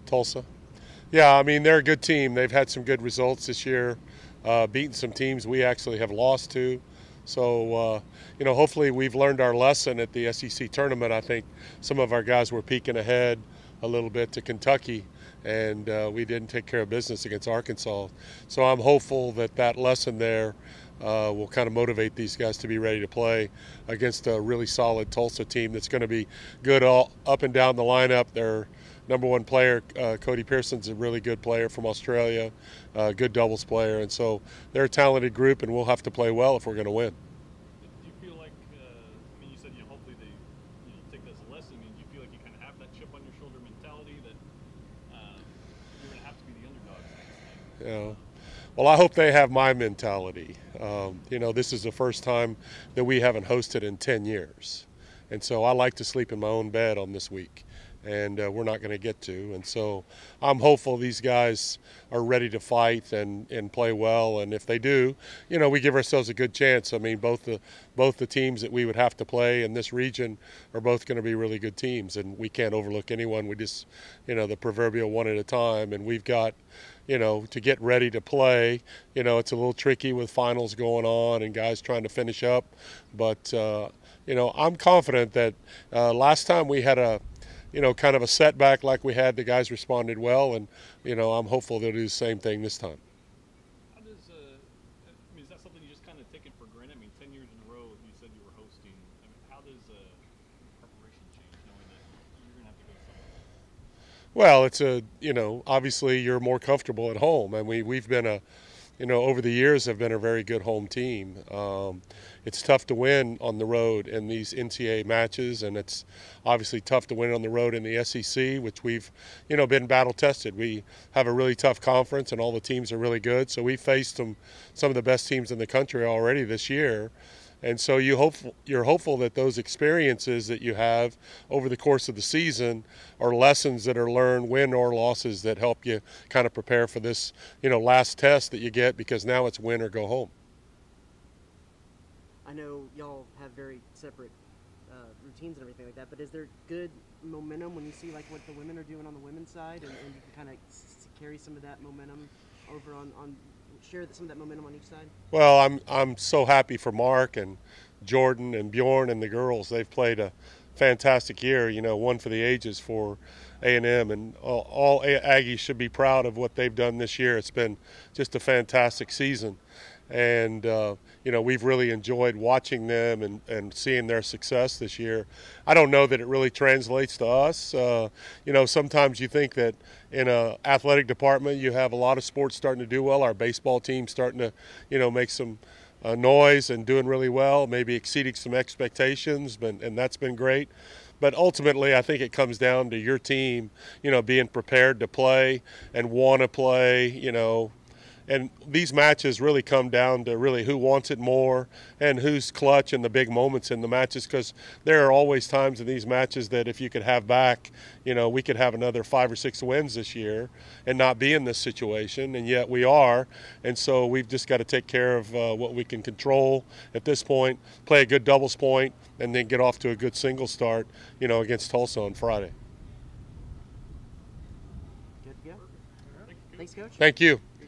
Tulsa. Yeah, I mean, they're a good team. They've had some good results this year, beating some teams we actually have lost to. So, hopefully we've learned our lesson at the SEC tournament. I think some of our guys were peeking ahead a little bit to Kentucky, and we didn't take care of business against Arkansas. So I'm hopeful that that lesson there will kind of motivate these guys to be ready to play against a really solid Tulsa team that's going to be good all up and down the lineup. Their number one player, Cody Pearson's a really good player from Australia, good doubles player, and so they're a talented group, and we'll have to play well if we're going to win. Do you feel like, you said, hopefully they, take that as a lesson. Do you feel like you kind of have that chip on your shoulder mentality that you're going to have to be the underdog next time? Yeah. Well, I hope they have my mentality. This is the first time that we haven't hosted in 10 years. And so I like to sleep in my own bed on this week, and we're not going to get to. And so I'm hopeful these guys are ready to fight and play well. And if they do, we give ourselves a good chance. I mean, both the teams that we would have to play in this region are both going to be really good teams, and we can't overlook anyone. We just, the proverbial one at a time, and we've got, to get ready to play. It's a little tricky with finals going on and guys trying to finish up. But, I'm confident that last time we had a, kind of a setback like we had, the guys responded well, and, I'm hopeful they'll do the same thing this time. How does, is that something you just kind of taken for granted? 10 years in a row you said you were hosting. How does preparation change knowing that you're going to have to go to somewhere? Well, it's obviously you're more comfortable at home. And we've been over the years have been a very good home team. It's tough to win on the road in these NCAA matches, and it's obviously tough to win on the road in the SEC, which we've, been battle tested. We have a really tough conference, and all the teams are really good. So we faced some of the best teams in the country already this year. And so you're hopeful that those experiences that you have over the course of the season are lessons that are learned, win or losses, that help you kind of prepare for this, last test that you get, because now it's win or go home. I know y'all have very separate routines and everything like that, but is there good momentum when you see like what the women are doing on the women's side, and you can kind of carry some of that momentum over on share some of that momentum on each side? Well, I'm so happy for Mark and Jordan and Bjorn and the girls. They've played a fantastic year, one for the ages for A&M, and all Aggies should be proud of what they've done this year. It's been just a fantastic season. And, we've really enjoyed watching them and seeing their success this year. I don't know that it really translates to us. Sometimes you think that in an athletic department you have a lot of sports starting to do well. Our baseball team's starting to, make some noise and doing really well, maybe exceeding some expectations, and that's been great. But ultimately, I think it comes down to your team, being prepared to play and want to play, And these matches really come down to really who wants it more and who's clutch in the big moments in the matches, because there are always times in these matches that if you could have back, we could have another 5 or 6 wins this year and not be in this situation, and yet we are. And so we've just got to take care of what we can control at this point, play a good doubles point, and then get off to a good single start, against Tulsa on Friday. Good to go. Thanks, Coach. Thank you.